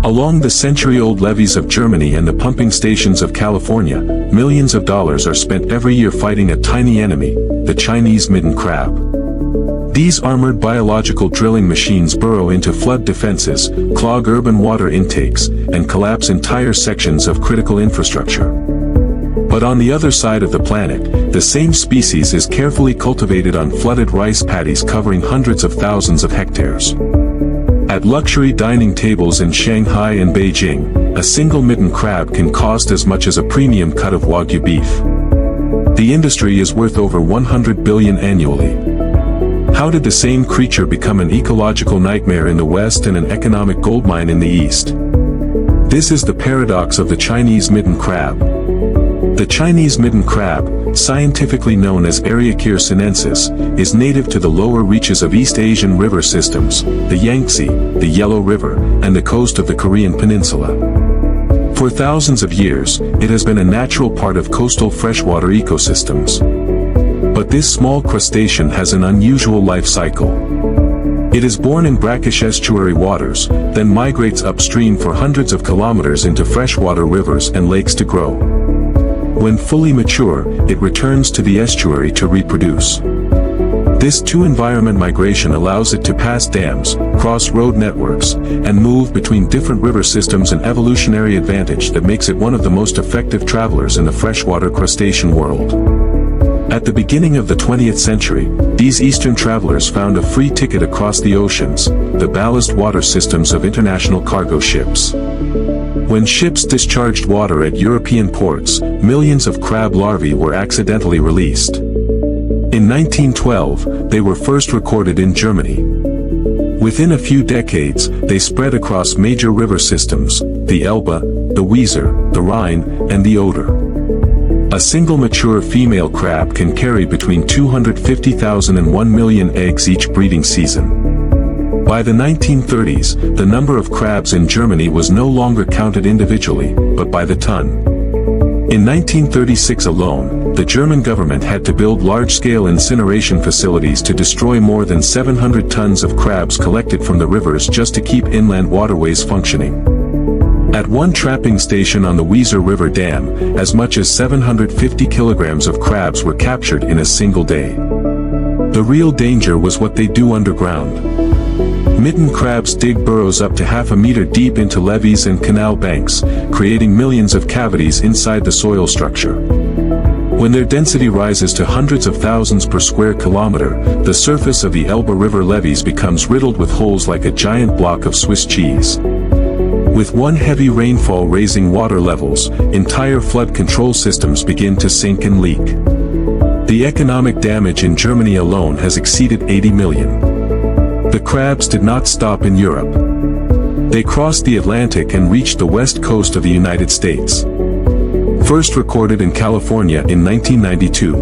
Along the century-old levees of Germany and the pumping stations of California, millions of dollars are spent every year fighting a tiny enemy, the Chinese mitten crab. These armored biological drilling machines burrow into flood defenses, clog urban water intakes, and collapse entire sections of critical infrastructure. But on the other side of the planet, the same species is carefully cultivated on flooded rice paddies covering hundreds of thousands of hectares. At luxury dining tables in Shanghai and Beijing, a single mitten crab can cost as much as a premium cut of Wagyu beef. The industry is worth over 100 billion annually. How did the same creature become an ecological nightmare in the West and an economic goldmine in the East? This is the paradox of the Chinese mitten crab. The Chinese mitten crab, scientifically known as Eriachere sinensis, is native to the lower reaches of East Asian river systems, the Yangtze, the Yellow River, and the coast of the Korean peninsula. For thousands of years, it has been a natural part of coastal freshwater ecosystems. But this small crustacean has an unusual life cycle. It is born in brackish estuary waters, then migrates upstream for hundreds of kilometers into freshwater rivers and lakes to grow. When fully mature, it returns to the estuary to reproduce. This two-environment migration allows it to pass dams, cross road networks, and move between different river systems, an evolutionary advantage that makes it one of the most effective travelers in the freshwater crustacean world. At the beginning of the 20th century, these eastern travelers found a free ticket across the oceans, the ballast water systems of international cargo ships. When ships discharged water at European ports, millions of crab larvae were accidentally released. In 1912, they were first recorded in Germany. Within a few decades, they spread across major river systems, the Elbe, the Weser, the Rhine, and the Oder. A single mature female crab can carry between 250,000 and 1 million eggs each breeding season. By the 1930s, the number of crabs in Germany was no longer counted individually, but by the ton. In 1936 alone, the German government had to build large-scale incineration facilities to destroy more than 700 tons of crabs collected from the rivers just to keep inland waterways functioning. At one trapping station on the Weser River Dam, as much as 750 kilograms of crabs were captured in a single day. The real danger was what they do underground. Mitten crabs dig burrows up to half a meter deep into levees and canal banks, creating millions of cavities inside the soil structure. When their density rises to hundreds of thousands per square kilometer, the surface of the Elbe River levees becomes riddled with holes like a giant block of Swiss cheese. With one heavy rainfall raising water levels, entire flood control systems begin to sink and leak. The economic damage in Germany alone has exceeded 80 million. The crabs did not stop in Europe. They crossed the Atlantic and reached the west coast of the United States. First recorded in California in 1992.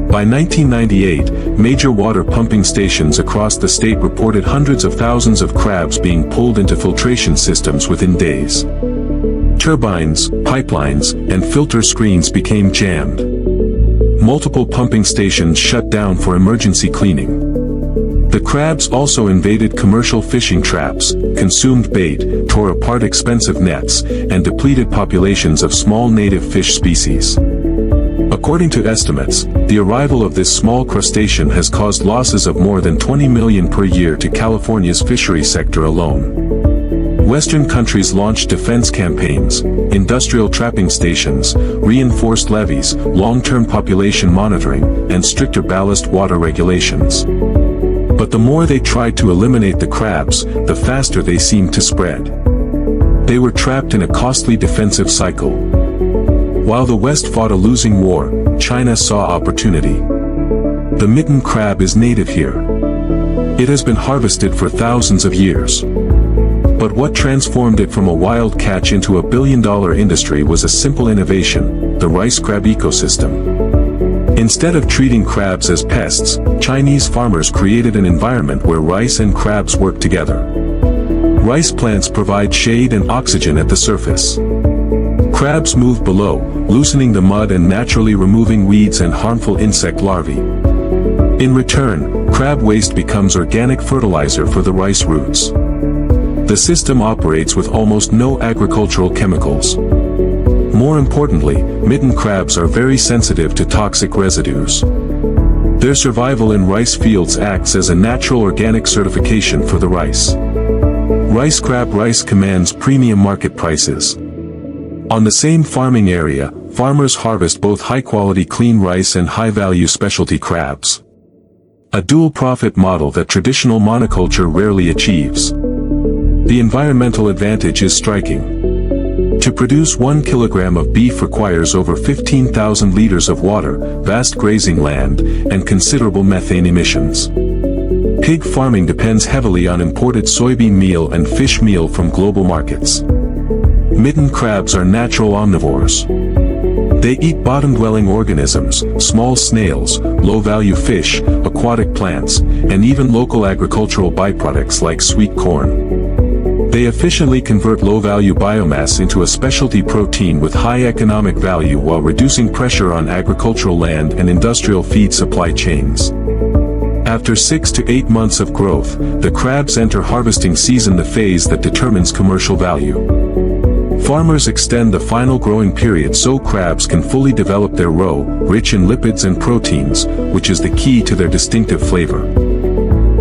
By 1998, major water pumping stations across the state reported hundreds of thousands of crabs being pulled into filtration systems within days. Turbines, pipelines, and filter screens became jammed. Multiple pumping stations shut down for emergency cleaning. The crabs also invaded commercial fishing traps, consumed bait, tore apart expensive nets, and depleted populations of small native fish species. According to estimates, the arrival of this small crustacean has caused losses of more than 20 million per year to California's fishery sector alone. Western countries launched defense campaigns, industrial trapping stations, reinforced levees, long-term population monitoring, and stricter ballast water regulations. But the more they tried to eliminate the crabs, the faster they seemed to spread. They were trapped in a costly defensive cycle. While the West fought a losing war, China saw opportunity. The mitten crab is native here. It has been harvested for thousands of years. But what transformed it from a wild catch into a billion-dollar industry was a simple innovation, the rice crab ecosystem. Instead of treating crabs as pests, Chinese farmers created an environment where rice and crabs work together. Rice plants provide shade and oxygen at the surface. Crabs move below, loosening the mud and naturally removing weeds and harmful insect larvae. In return, crab waste becomes organic fertilizer for the rice roots. The system operates with almost no agricultural chemicals. More importantly, mitten crabs are very sensitive to toxic residues. Their survival in rice fields acts as a natural organic certification for the rice. Rice crab rice commands premium market prices. On the same farming area, farmers harvest both high-quality clean rice and high-value specialty crabs. A dual-profit model that traditional monoculture rarely achieves. The environmental advantage is striking. To produce 1 kilogram of beef requires over 15,000 liters of water, vast grazing land, and considerable methane emissions. Pig farming depends heavily on imported soybean meal and fish meal from global markets. Mitten crabs are natural omnivores. They eat bottom-dwelling organisms, small snails, low-value fish, aquatic plants, and even local agricultural byproducts like sweet corn. They efficiently convert low-value biomass into a specialty protein with high economic value while reducing pressure on agricultural land and industrial feed supply chains. After 6 to 8 months of growth, the crabs enter harvesting season, the phase that determines commercial value. Farmers extend the final growing period so crabs can fully develop their roe, rich in lipids and proteins, which is the key to their distinctive flavor.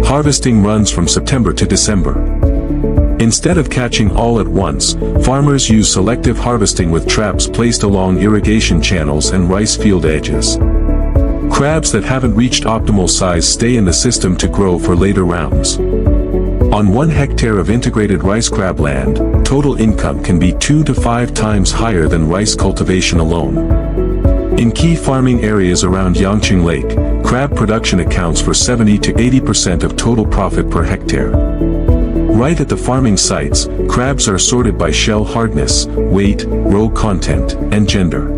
Harvesting runs from September to December. Instead of catching all at once, farmers use selective harvesting with traps placed along irrigation channels and rice field edges. Crabs that haven't reached optimal size stay in the system to grow for later rounds. On 1 hectare of integrated rice crab land, total income can be 2 to 5 times higher than rice cultivation alone. In key farming areas around Yangqing Lake, crab production accounts for 70 to 80% of total profit per hectare. Right at the farming sites, crabs are sorted by shell hardness, weight, roe content, and gender.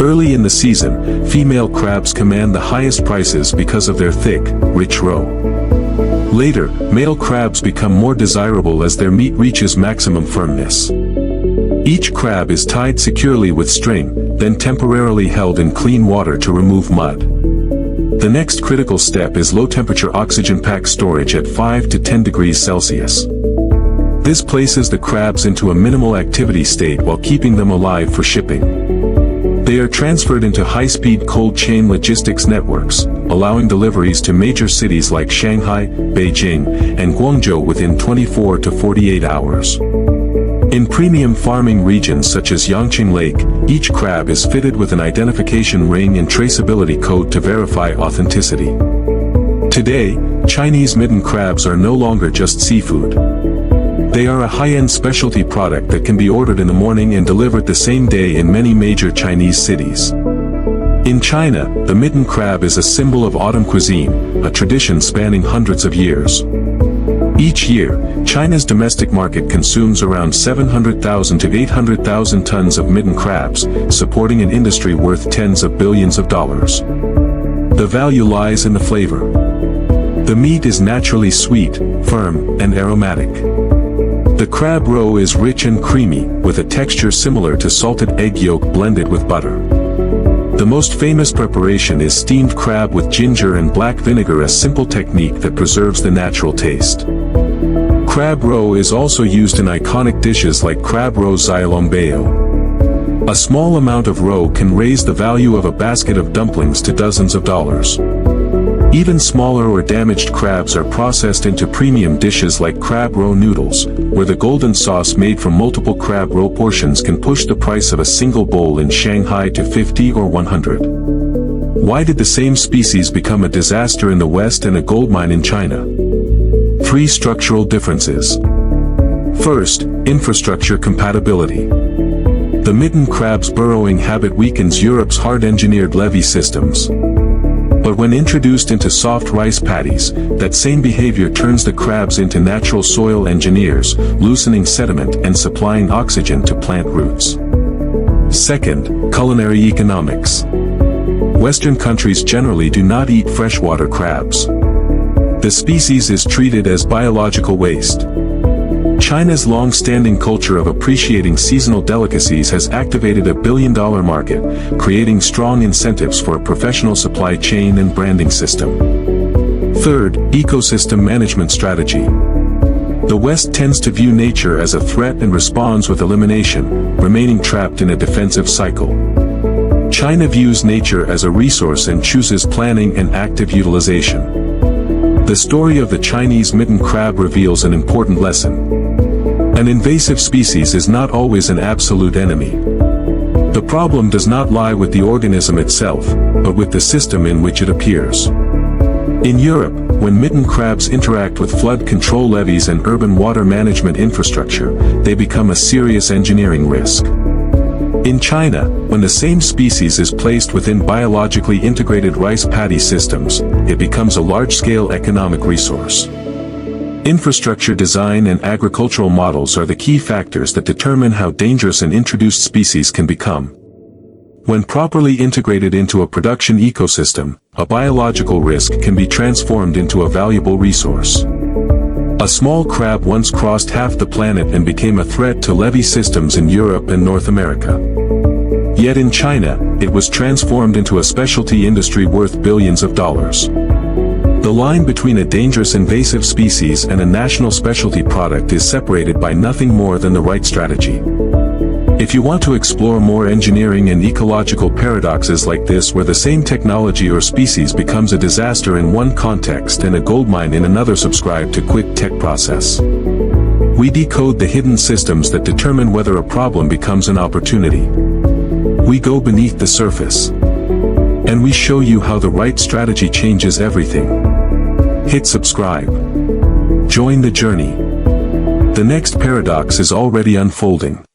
Early in the season, female crabs command the highest prices because of their thick, rich roe. Later, male crabs become more desirable as their meat reaches maximum firmness. Each crab is tied securely with string, then temporarily held in clean water to remove mud. The next critical step is low-temperature oxygen pack storage at 5 to 10 degrees Celsius. This places the crabs into a minimal activity state while keeping them alive for shipping. They are transferred into high-speed cold chain logistics networks, allowing deliveries to major cities like Shanghai, Beijing, and Guangzhou within 24 to 48 hours. In premium farming regions such as Yangqing Lake, each crab is fitted with an identification ring and traceability code to verify authenticity. Today, Chinese mitten crabs are no longer just seafood. They are a high-end specialty product that can be ordered in the morning and delivered the same day in many major Chinese cities. In China, the mitten crab is a symbol of autumn cuisine, a tradition spanning hundreds of years. Each year, China's domestic market consumes around 700,000 to 800,000 tons of mitten crabs, supporting an industry worth tens of billions of dollars. The value lies in the flavor. The meat is naturally sweet, firm, and aromatic. The crab roe is rich and creamy, with a texture similar to salted egg yolk blended with butter. The most famous preparation is steamed crab with ginger and black vinegar, a simple technique that preserves the natural taste. Crab roe is also used in iconic dishes like crab roe Xiaolongbao. A small amount of roe can raise the value of a basket of dumplings to dozens of dollars. Even smaller or damaged crabs are processed into premium dishes like crab roe noodles, where the golden sauce made from multiple crab roe portions can push the price of a single bowl in Shanghai to 50 or 100. Why did the same species become a disaster in the West and a goldmine in China? 3 structural differences. First, infrastructure compatibility. The mitten crab's burrowing habit weakens Europe's hard-engineered levee systems. But when introduced into soft rice paddies, that same behavior turns the crabs into natural soil engineers, loosening sediment and supplying oxygen to plant roots. Second, culinary economics. Western countries generally do not eat freshwater crabs. The species is treated as biological waste. China's long-standing culture of appreciating seasonal delicacies has activated $1 billion market, creating strong incentives for a professional supply chain and branding system. Third, ecosystem management strategy. The West tends to view nature as a threat and responds with elimination, remaining trapped in a defensive cycle. China views nature as a resource and chooses planning and active utilization. The story of the Chinese mitten crab reveals an important lesson. An invasive species is not always an absolute enemy. The problem does not lie with the organism itself, but with the system in which it appears. In Europe, when mitten crabs interact with flood control levees and urban water management infrastructure, they become a serious engineering risk. In China, when the same species is placed within biologically integrated rice paddy systems, it becomes a large-scale economic resource. Infrastructure design and agricultural models are the key factors that determine how dangerous an introduced species can become. When properly integrated into a production ecosystem, a biological risk can be transformed into a valuable resource. A small crab once crossed half the planet and became a threat to levee systems in Europe and North America. Yet in China, it was transformed into a specialty industry worth billions of dollars. The line between a dangerous invasive species and a national specialty product is separated by nothing more than the right strategy. If you want to explore more engineering and ecological paradoxes like this where the same technology or species becomes a disaster in one context and a goldmine in another, subscribe to Quick Tech Process. We decode the hidden systems that determine whether a problem becomes an opportunity. We go beneath the surface. And we show you how the right strategy changes everything. Hit subscribe. Join the journey. The next paradox is already unfolding.